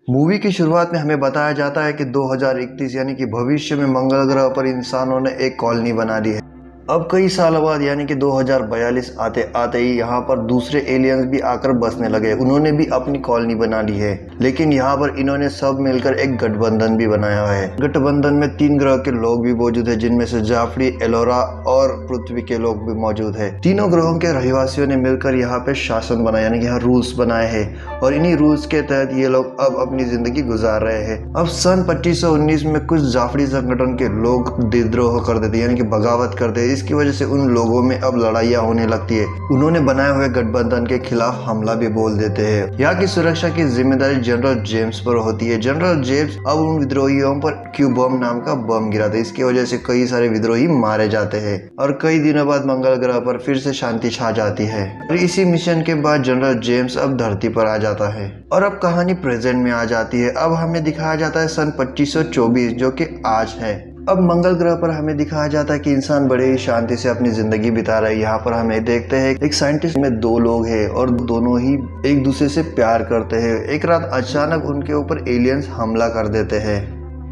Movie की शुरुआत में हमें बताया जाता है कि 2031 यानी कि भविष्य में मंगल ग्रह पर इंसानों ने एक कॉलोनी बना ली है। अब कई साल बाद यानी कि 2042 आते आते ही यहाँ पर दूसरे एलियंस भी आकर बसने लगे। उन्होंने भी अपनी कॉलोनी बना ली है, लेकिन यहाँ पर इन्होंने सब मिलकर एक गठबंधन भी बनाया है। गठबंधन में 3 ग्रह के लोग भी मौजूद है, जिनमें से जाफरी, एलोरा और पृथ्वी के लोग भी मौजूद है। तीनों ग्रहों के रहवासियों ने मिलकर यहाँ पे शासन बनाया, यानी कि यहाँ रूल्स बनाए हैं, और इन्हीं रूल्स के तहत ये लोग अब अपनी जिंदगी गुजार रहे हैं। अब सन 2519 में कुछ जाफरी संगठन के लोग विद्रोह कर देते, यानी कि बगावत करते। इसकी वजह से उन लोगों में अब लड़ाइयाँ होने लगती है। उन्होंने बनाए हुए गठबंधन के खिलाफ हमला भी बोल देते हैं। यहाँ की सुरक्षा की जिम्मेदारी जनरल जेम्स पर होती है। जनरल जेम्स अब उन विद्रोहियों पर क्यू बम नाम का बम गिराते। इसकी वजह से कई सारे विद्रोही मारे जाते हैं और कई दिनों बाद मंगल ग्रह पर फिर से शांति छा जाती है। और इसी मिशन के बाद जनरल जेम्स अब धरती पर आ जाता है और अब कहानी प्रेजेंट में आ जाती है। अब हमें दिखाया जाता है सन 2524, जो कि आज है। अब मंगल ग्रह पर हमें दिखाया जाता है कि इंसान बड़े ही शांति से अपनी जिंदगी बिता रहे हैं। यहाँ पर हमें देखते हैं एक साइंटिस्ट में 2 लोग हैं और दोनों ही एक दूसरे से प्यार करते हैं। एक रात अचानक उनके ऊपर एलियंस हमला कर देते हैं।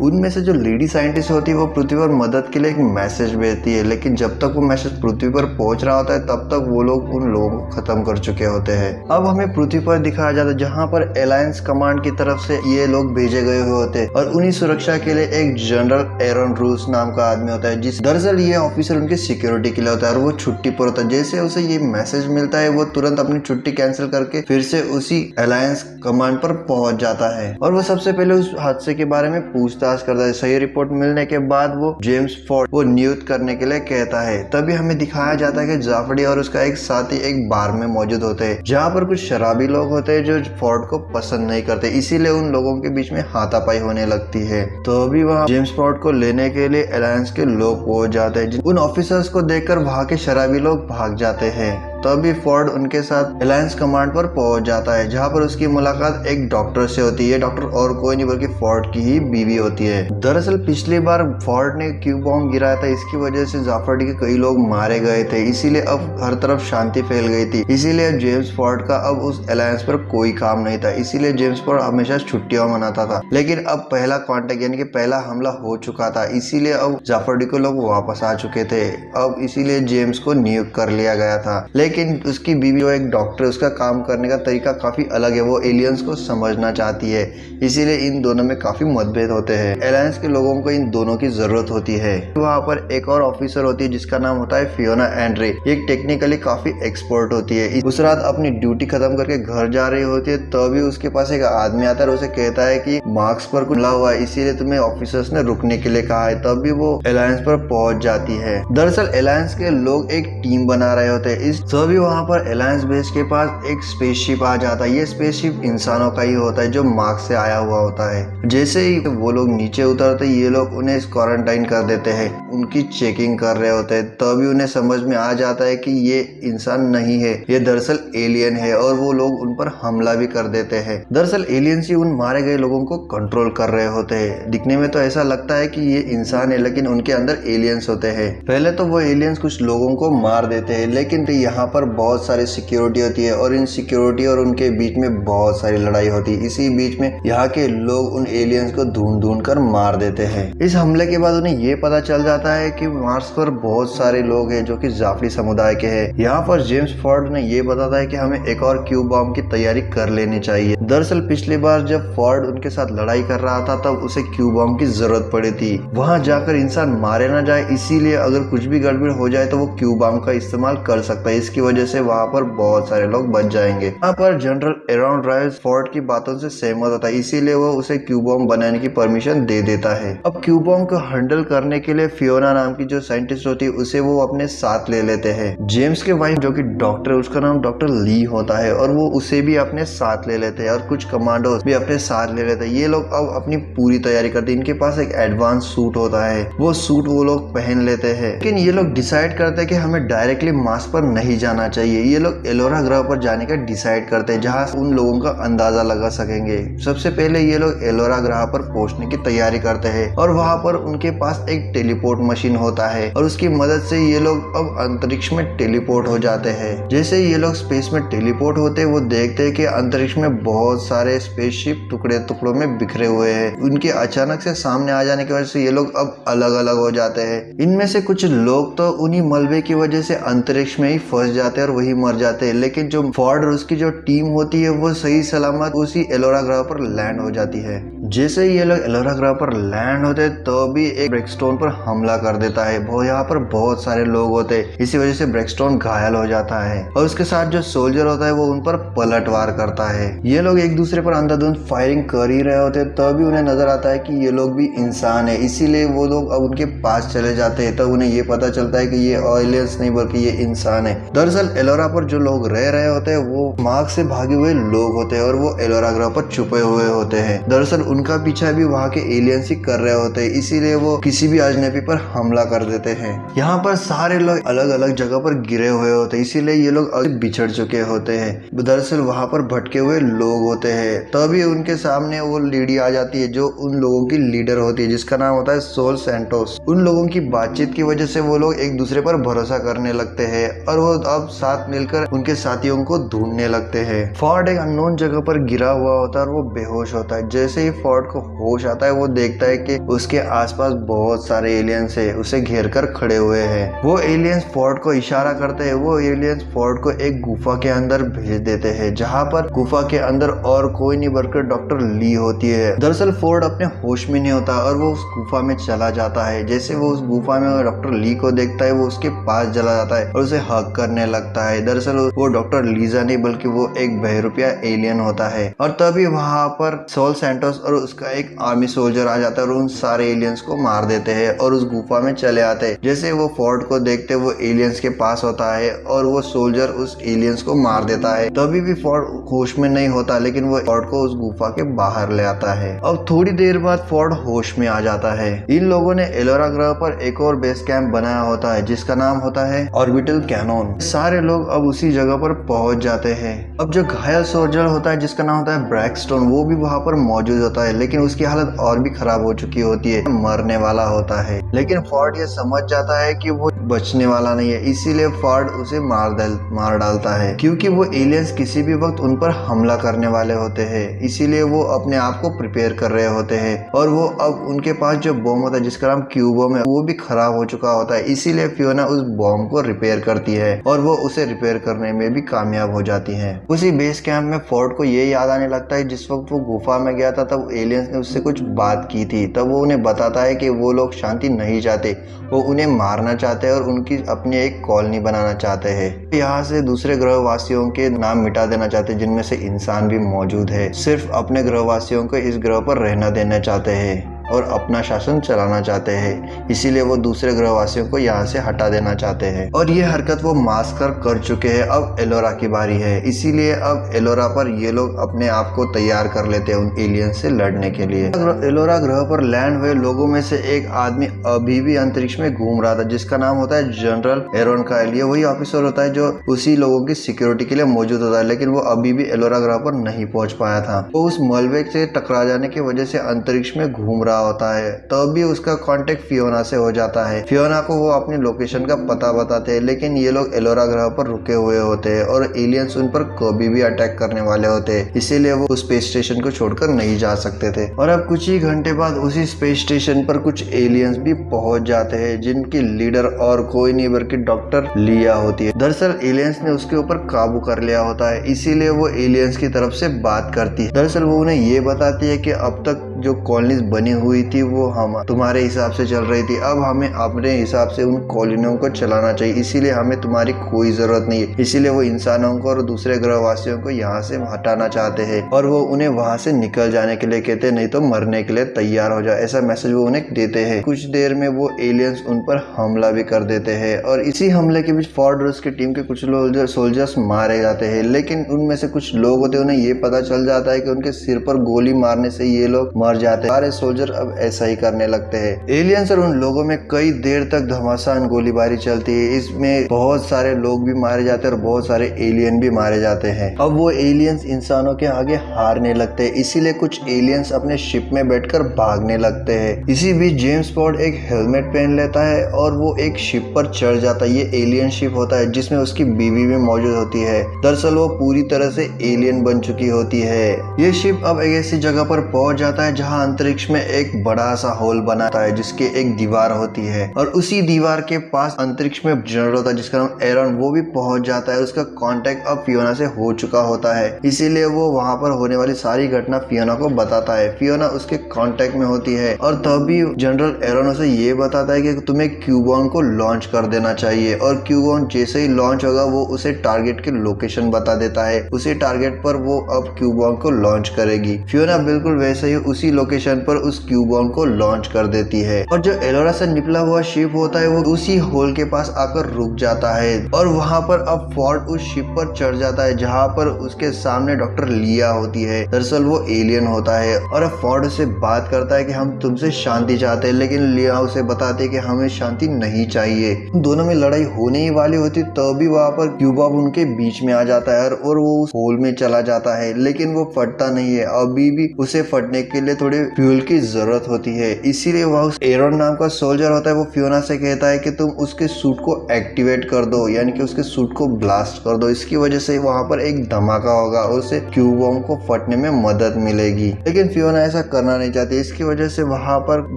उनमें से जो लेडी साइंटिस्ट होती है वो पृथ्वी पर मदद के लिए एक मैसेज भेजती है, लेकिन जब तक वो मैसेज पृथ्वी पर पहुंच रहा होता है तब तक वो लोग उन लोगों को खत्म कर चुके होते हैं। अब हमें पृथ्वी पर दिखाया जाता है जहाँ पर अलायंस कमांड की तरफ से ये लोग भेजे गए हुए होते हैं और उन्हीं सुरक्षा के लिए एक जनरल एरन रूस नाम का आदमी होता है, जिस दरअसल ये ऑफिसर उनकी सिक्योरिटी के लिए होता है और वो छुट्टी पर होता है। जैसे उसे ये मैसेज मिलता है वो तुरंत अपनी छुट्टी कैंसिल करके फिर से उसी अलायंस कमांड पर पहुंच जाता है और वो सबसे पहले उस हादसे के बारे में पूछताछ करता है। सही रिपोर्ट मिलने के बाद वो जेम्स फोर्ड वो नियुक्त करने के लिए कहता है। तभी हमें दिखाया जाता है कि जाफरी और उसका एक साथी एक बार में मौजूद होते हैं, जहाँ पर कुछ शराबी लोग होते हैं जो फोर्ड को पसंद नहीं करते, इसीलिए उन लोगों के बीच में हाथापाई होने लगती है। तो अभी वहाँ जेम्स फोर्ड को लेने के लिए अलायंस के लोग पहुंच जाते हैं। उन ऑफिसर्स को देखकर वहाँ के शराबी लोग भाग जाते हैं। तभी फोर्ड उनके साथ अलायंस कमांड पर पहुंच जाता है, जहां पर उसकी मुलाकात एक डॉक्टर से होती है। डॉक्टर और कोई नहीं बल्कि फोर्ड की ही बीवी होती है। दरअसल पिछली बार फोर्ड ने क्यू बॉम्ब गिराया था, इसकी वजह से जाफरी के कई लोग मारे गए थे, इसीलिए अब हर तरफ शांति फैल गई थी। इसीलिए जेम्स फोर्ड का अब उस अलायंस पर कोई काम नहीं था, इसीलिए जेम्स फोर्ड हमेशा छुट्टियां मनाता था। लेकिन अब पहला कॉन्टेक्ट यानी कि पहला हमला हो चुका था, इसीलिए अब जाफरी को लोग वापस आ चुके थे। अब इसीलिए जेम्स को नियुक्त कर लिया गया था। लेकिन उसकी बीवी जो एक डॉक्टर है, उसका काम करने का तरीका काफी अलग है। वो एलियंस को समझना चाहती है, इसीलिए इन दोनों में काफी मतभेद होते हैं। अलायंस के लोगों को इन दोनों की जरूरत होती है। वहाँ पर एक और ऑफिसर होती है जिसका नाम होता है फियोना एंड्रे। ये टेक्निकली काफी एक्सपर्ट होती है। उस रात अपनी ड्यूटी खत्म करके घर जा रही होती है, तभी उसके पास एक आदमी आता है और उसे कहता है कि मार्क्स पर कुछ हमला हुआ है, इसीलिए तुम्हें ऑफिसर्स ने रुकने के लिए कहा है। तभी वो अलायंस पर पहुंच जाती है। दरअसल अलायंस के लोग एक टीम बना रहे होते हैं। इस तभी वहाँ पर अलायंस बेस के पास एक स्पेसशिप आ जाता है। ये स्पेसशिप इंसानों का ही होता है जो मार्क्स से आया हुआ होता है। जैसे ही वो लोग नीचे उतरते ये लोग उन्हें क्वारंटाइन कर देते हैं, उनकी चेकिंग कर रहे होते हैं। तभी उन्हें समझ में आ जाता है कि ये इंसान नहीं है, ये दरअसल एलियन है और वो लोग उन पर हमला भी कर देते हैं। दरअसल एलियंस ही उन मारे गए लोगों को कंट्रोल कर रहे होते हैं। दिखने में तो ऐसा लगता है कि ये इंसान है, लेकिन उनके अंदर एलियंस होते हैं। पहले तो वो एलियंस कुछ लोगों को मार देते हैं, लेकिन यहाँ पर बहुत सारी सिक्योरिटी होती है और इन सिक्योरिटी और उनके बीच में बहुत सारी लड़ाई होती है। इसी बीच में यहाँ के लोग उन एलियंस को ढूंढ कर मार देते हैं। इस हमले के बाद उन्हें ये पता चल जाता है कि मार्स पर बहुत सारे लोग हैं जो कि जाफरी समुदाय के हैं। यहाँ पर जेम्स फोर्ड ने ये बताता है कि हमें एक और क्यू बॉम्ब की तैयारी कर लेनी चाहिए। दरअसल पिछली बार जब फोर्ड उनके साथ लड़ाई कर रहा था तब उसे क्यू बॉम्ब की जरूरत पड़ी थी। वहां जाकर इंसान मारे ना जाए, इसीलिए अगर कुछ भी गड़बड़ हो जाए तो वो क्यू बॉम्ब का इस्तेमाल कर सकता है। इसकी वजह से वहाँ पर बहुत सारे लोग बच जाएंगे। यहाँ पर जनरल एरन राइस फोर्ड की बातों से सहमत होता है, इसीलिए वो उसे क्यू बॉम्ब बनाने की परमिशन दे देता है। अब क्यू बॉम्ब को हैंडल करने के लिए फियोना नाम की जो साइंटिस्ट होती है उसे वो अपने साथ ले लेते हैं। जेम्स के वाइफ जो कि डॉक्टर है, उसका नाम डॉक्टर ली होता है और वो उसे भी अपने साथ ले लेते हैं और कुछ कमांडोज भी अपने साथ ले लेते हैं। ये लोग अब अपनी पूरी तैयारी करते हैं। इनके पास एक एडवांस सूट होता है, वो सूट वो लोग पहन लेते हैं। लेकिन ये लोग डिसाइड करते हैं कि हमें डायरेक्टली मार्स पर नहीं जाना चाहिए। ये लोग एलोरा ग्रह पर जाने का डिसाइड करते हैं, जहाँ उन लोगों का अंदाजा लगा सकेंगे। सबसे पहले ये लोग एलोरा ग्रह पर पहुंचने की तैयारी करते हैं और वहाँ पर उनके पास एक टेलीपोर्ट मशीन होता है और उसकी मदद से ये लोग अब अंतरिक्ष में टेलीपोर्ट हो जाते हैं। जैसे ये लोग स्पेस में टेलीपोर्ट होते हैं, वो देखते हैं कि अंतरिक्ष में बहुत सारे स्पेसशिप टुकड़े टुकड़ों में बिखरे हुए हैं। उनके अचानक से सामने आ जाने की वजह से ये लोग अब अलग अलग हो जाते हैं। इनमें से कुछ लोग तो उन्हीं मलबे की वजह से अंतरिक्ष में ही फंस जाते हैं और वही मर जाते हैं, लेकिन जो फॉर्ड और उसकी जो टीम होती है वो सही सलामत उसी एलोरा ग्रह पर लैंड हो जाती है। जैसे ही ये लोग एलोरा ग्रह पर लैंड होते तो भी एक ब्रेकस्टोन पर हमला कर देता है। वो यहाँ पर बहुत सारे लोग होते हैं, इसी वजह से ब्रेकस्टोन घायल हो जाता है और उसके साथ जो सोल्जर होता है वो उन पर पलटवार करता है। ये लोग एक दूसरे पर अंधाधुंध फायरिंग कर ही रहे होते तभी उन्हें नजर आता है कि ये लोग भी इंसान है, इसीलिए वो लोग अब उनके पास चले जाते हैं। तब उन्हें ये पता चलता है कि ये एलियंस नहीं बल्कि ये इंसान है। दरअसल एलोरा पर जो लोग रह रहे होते हैं वो मार्ग से भागे हुए लोग होते हैं और वो एलोरा ग्रह पर छुपे हुए होते हैं। दरअसल उनका पीछा भी वहाँ के एलियंस ही कर रहे होते हैं, इसीलिए वो किसी भी अजनबी पर हमला कर देते हैं। यहाँ पर सारे लोग अलग अलग जगह पर गिरे हुए होते हैं, इसीलिए ये लोग अब बिछड़ चुके होते हैं। दरअसल वहाँ पर भटके हुए लोग होते हैं, तभी उनके सामने वो लेडी आ जाती है जो उन लोगों की लीडर होती है, जिसका नाम होता है सोल सैंटोस। उन लोगों की बातचीत की वजह से वो लोग एक दूसरे पर भरोसा करने लगते हैं और वो अब साथ मिलकर उनके साथियों को ढूंढने लगते हैं। फॉर्ड एक अननोन जगह पर गिरा हुआ होता है और वो बेहोश होता है। जैसे ही फॉर्ड को होश आता है वो देखता है कि उसके आसपास बहुत सारे एलियंस है, उसे घेर कर खड़े हुए हैं। वो एलियंस फॉर्ड को इशारा करते हैं। वो एलियंस फॉर्ड को एक गुफा के अंदर भेज देते हैं, जहाँ पर गुफा के अंदर और कोई नहीं बल्कि डॉक्टर ली होती है। दरअसल फोर्ड अपने होश में नहीं होता और वो उस गुफा में चला जाता है। जैसे वो उस गुफा में डॉक्टर ली को देखता है वो उसके पास चला जाता है और उसे हग करने लगता है। दरअसल वो डॉक्टर लीजा नहीं बल्कि वो एक बहरूपिया एलियन होता है। और तभी वहाँ पर सोल सैंटोस और उसका एक आर्मी सोल्जर आ जाता है और उन सारे एलियंस को मार देते हैं और उस गुफा में चले आते हैं। जैसे वो फोर्ड को देखते वो एलियंस के पास होता है और वो सोल्जर उस एलियंस को मार देता है। तभी भी फोर्ड होश में नहीं होता, लेकिन वो फोर्ड को उस गुफा के बाहर ले आता है। अब थोड़ी देर बाद फोर्ड होश में आ जाता है। इन लोगों ने एलोरा ग्रह पर एक और बेस कैंप बनाया होता है जिसका नाम होता है ऑर्बिटल कैनन। सारे लोग अब उसी जगह पर पहुंच जाते हैं। अब जो घायल सोल्जर होता है जिसका नाम होता है ब्रैकस्टोन, वो भी वहाँ पर मौजूद होता है, लेकिन उसकी हालत और भी खराब हो चुकी होती है, मरने वाला होता है। लेकिन फोर्ड ये समझ जाता है कि वो बचने वाला नहीं है, इसीलिए फोर्ड उसे मार डालता है, क्योंकि वो एलियंस किसी भी वक्त उन पर हमला करने वाले होते हैं। इसीलिए वो अपने आप को प्रिपेयर कर रहे होते हैं और वो अब उनके पास जो बॉम्ब होता है जिसका नाम क्यू बॉम्ब है वो भी खराब हो चुका होता है। इसीलिए फियोना उस बॉम्ब को रिपेयर करती है और वो उसे रिपेयर करने में भी कामयाब हो जाती है। उसी बेस कैंप में फोर्ड को ये याद आने लगता है जिस वक्त वो गुफा में गया था तब एलियंस ने उससे कुछ बात की थी। तब वो उन्हें बताता है कि वो लोग शांति नहीं चाहते, वो उन्हें मारना चाहते हैं और उनकी अपनी एक कॉलोनी बनाना चाहते हैं। यहाँ से दूसरे ग्रहवासियों के नाम मिटा देना चाहते हैं जिनमें से इंसान भी मौजूद है। सिर्फ अपने ग्रहवासियों को इस ग्रह पर रहना देना चाहते हैं और अपना शासन चलाना चाहते हैं, इसीलिए वो दूसरे ग्रहवासियों को यहाँ से हटा देना चाहते हैं। और ये हरकत वो मास्कर कर चुके हैं। अब एलोरा की बारी है, इसीलिए अब एलोरा पर ये लोग अपने आप को तैयार कर लेते हैं उन एलियंस से लड़ने के लिए। एलोरा ग्रह पर लैंड हुए लोगों में से एक आदमी अभी भी अंतरिक्ष में घूम रहा था जिसका नाम होता है जनरल एरोन काइल। ये वही ऑफिसर होता है जो उसी लोगों की सिक्योरिटी के लिए मौजूद होता है, लेकिन वो अभी भी एलोरा ग्रह पर नहीं पहुंच पाया था। वो उस मलबे से टकरा जाने की वजह से अंतरिक्ष में घूम रहा होता है। तब भी उसका कांटेक्ट फियोना से हो जाता है। फियोना को वो अपनी लोकेशन का पता बताते हैं, लेकिन ये लोग एलोरा ग्रह पर रुके हुए होते हैं और एलियंस उन पर कभी भी अटैक करने वाले होते हैं, इसीलिए वो उस स्पेस स्टेशन को छोड़कर नहीं जा सकते थे। और अब कुछ ही घंटे बाद उसी स्पेस स्टेशन पर कुछ एलियंस भी पहुंच जाते हैं जिनकी लीडर और कोई नहीं बल्कि डॉक्टर लिया होती है। दरअसल एलियंस ने उसके ऊपर काबू कर लिया होता है, इसीलिए वो एलियंस की तरफ से बात करती है। दरअसल वो उन्हें ये बताती है कि अब तक जो कॉलोनीज बनी हुई थी वो हम तुम्हारे हिसाब से चल रही थी, अब हमें अपने हिसाब से उन कॉलोनियों को चलाना चाहिए, इसीलिए हमें तुम्हारी कोई जरूरत नहीं है। इसीलिए वो इंसानों को और दूसरे ग्रहवासियों को यहाँ से हटाना चाहते हैं और वो उन्हें वहाँ से निकल जाने के लिए कहते हैं, नहीं तो मरने के लिए तैयार हो जाए, ऐसा मैसेज वो उन्हें देते हैं। कुछ देर में वो एलियंस उन पर हमला भी कर देते हैं और इसी हमले के बीच फोर्ड और उसकी टीम के कुछ लोग सोल्जर्स मारे जाते हैं, लेकिन उनमें से कुछ लोग होते हैं उन्हें ये पता चल जाता है कि उनके सिर पर गोली मारने से ये लोग मर जाते हैं। सारे सोल्जर अब ऐसा ही करने लगते हैं। एलियंस और उन लोगों में कई देर तक घमासान गोलीबारी चलती है। इसमें बहुत सारे लोग भी मारे जाते हैं और बहुत सारे एलियन भी मारे जाते हैं। अब वो एलियंस इंसानों के आगे हारने लगते हैं, इसीलिए कुछ एलियंस अपने शिप में बैठकर भागने लगते हैं। इसी बीच जेम्स बॉन्ड एक हेलमेट पहन लेता है और वो एक शिप पर चढ़ जाता है। ये एलियन शिप होता है जिसमें उसकी बीवी भी मौजूद होती है। दरअसल वो पूरी तरह से एलियन बन चुकी होती है। ये शिप अब एक ऐसी जगह पर पहुंच जाता है जहां अंतरिक्ष में एक बड़ा सा होल बनाता है जिसके एक दीवार होती है, और उसी दीवार के पास अंतरिक्ष में जनरल होता है जिसका नाम एरन, वो भी पहुंच जाता है। उसका कांटेक्ट अब फियोना से हो चुका होता है, इसीलिए वो वहां पर होने वाली सारी घटना फियोना को बताता है। फियोना उसके कांटेक्ट में होती है और तभी जनरल एरन उसे ये बताता है कि तुम्हें क्यूबॉन को लॉन्च कर देना चाहिए, और क्यूबॉन जैसे ही लॉन्च होगा वो उसे टारगेट की लोकेशन बता देता है। उसी टारगेट पर वो अब क्यूबॉन को लॉन्च करेगी। फियोना बिल्कुल वैसे ही उसी लोकेशन पर उस क्यूबॉन को लॉन्च कर देती है, और जो एलोरा से निकला हुआ शिप होता है वो उसी होल के पास आकर रुक जाता है, और वहां पर अब फॉर्ड उस शिप पर चढ़ जाता है जहां पर उसके सामने डॉक्टर लिया होती है। दरअसल वो एलियन होता है, और अब फॉर्ड से बात करता है कि हम तुमसे शांति चाहते हैं, लेकिन लिया उसे बताते हैं कि हमें शांति नहीं चाहिए। दोनों में लड़ाई होने ही वाली होती तभी वहां पर क्यूबॉन उनके बीच में आ जाता है और वो उस होल में चला जाता है, लेकिन वो फटता नहीं है। अभी भी उसे फटने के लिए थोड़ी फ्यूल की जरूरत होती है, इसीलिए वह उस एरन नाम का सोल्जर होता है वो फियोना से कहता है कि तुम उसके सूट को एक्टिवेट कर दो, यानी कि उसके सूट को ब्लास्ट कर दो। इसकी वजह से वहां पर एक धमाका होगा और उसे क्यूबॉम को फटने में मदद मिलेगी, लेकिन फियोना ऐसा करना नहीं चाहती। इसकी वजह से वहां पर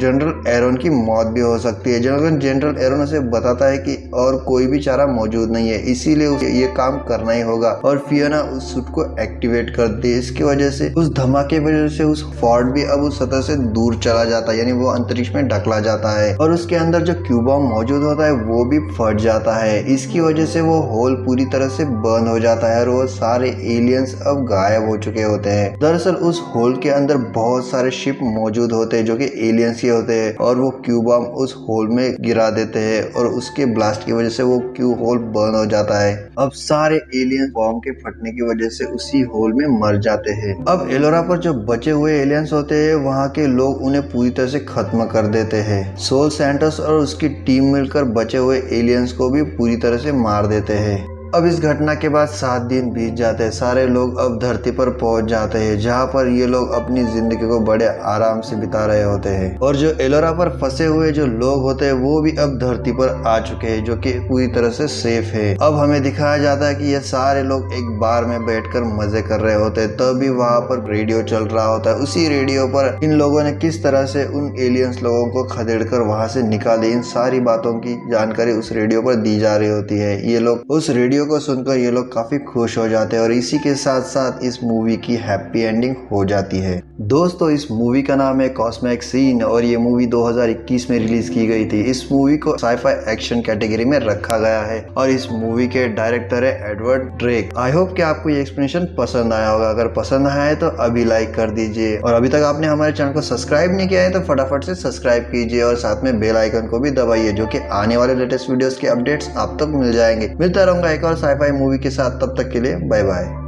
जनरल एरन की मौत भी हो सकती है। जनरल एरन उसे बताता है कि और कोई भी चारा मौजूद नहीं है, इसीलिए उसे ये काम करना ही होगा, और फियोना उस सूट को एक्टिवेट करती है। इसकी वजह से उस धमाके की वजह से उस फॉर्ड भी अब उस सतह से दूर चला जाता है, यानी वो अंतरिक्ष में ढकला जाता है, और उसके अंदर जो क्यूबॉम मौजूद होता है वो भी फट जाता है। इसकी वजह से वो होल पूरी तरह से बंद हो जाता है और वो सारे एलियंस अब गायब हो चुके होते हैं। दरअसल उस होल के अंदर बहुत सारे शिप मौजूद होते हैं जो कि एलियंस के होते हैं, और वो क्यूबॉम उस होल में गिरा देते हैं, और उसके ब्लास्ट की वजह से वो क्यू होल बंद हो जाता है। अब सारे एलियंस बॉम्ब के फटने की वजह से उसी होल में मर जाते हैं। अब एलोरा पर जो बचे हुए एलियंस होते हैं वहाँ के लोग उन्हें पूरी तरह से खत्म कर देते हैं। सोल सैंटोस और उसकी टीम मिलकर बचे हुए एलियंस को भी पूरी तरह से मार देते हैं। अब इस घटना के बाद 7 दिन बीत जाते हैं। सारे लोग अब धरती पर पहुंच जाते हैं जहां पर ये लोग अपनी जिंदगी को बड़े आराम से बिता रहे होते हैं, और जो एलोरा पर फंसे हुए जो लोग होते हैं वो भी अब धरती पर आ चुके हैं जो कि पूरी तरह से सेफ है। अब हमें दिखाया जाता है कि ये सारे लोग एक बार में बैठकर मजे कर रहे होते हैं, तभी वहां पर रेडियो चल रहा होता है। उसी रेडियो पर इन लोगों ने किस तरह से उन एलियंस लोगों को खदेड़कर वहां से निकाले, इन सारी बातों की जानकारी उस रेडियो पर दी जा रही होती है। ये लोग उस रेडियो को सुनकर ये लोग काफी खुश हो जाते हैं, और इसी के साथ साथ इस मूवी की हैप्पी एंडिंग हो जाती है। दोस्तों, इस मूवी का नाम है कॉस्मिक सीन, और ये मूवी 2021 में रिलीज की गई थी। इस मूवी को साइफाई एक्शन कैटेगरी में रखा गया है, और इस मूवी के डायरेक्टर है एडवर्ड ड्रेक। आई होप कि आपको ये एक्सप्लेनेशन पसंद आया होगा। अगर पसंद आया है तो अभी लाइक कर दीजिए, और अभी तक आपने हमारे चैनल को सब्सक्राइब नहीं किया है तो फटाफट से सब्सक्राइब कीजिए, और साथ में बेल आइकन को भी दबाइए जो कि आने वाले लेटेस्ट वीडियोस के अपडेट्स आप तक मिल जाएंगे। मिलता रहूंगा एक और साइफाई मूवी के साथ, तब तक के लिए बाय बाय।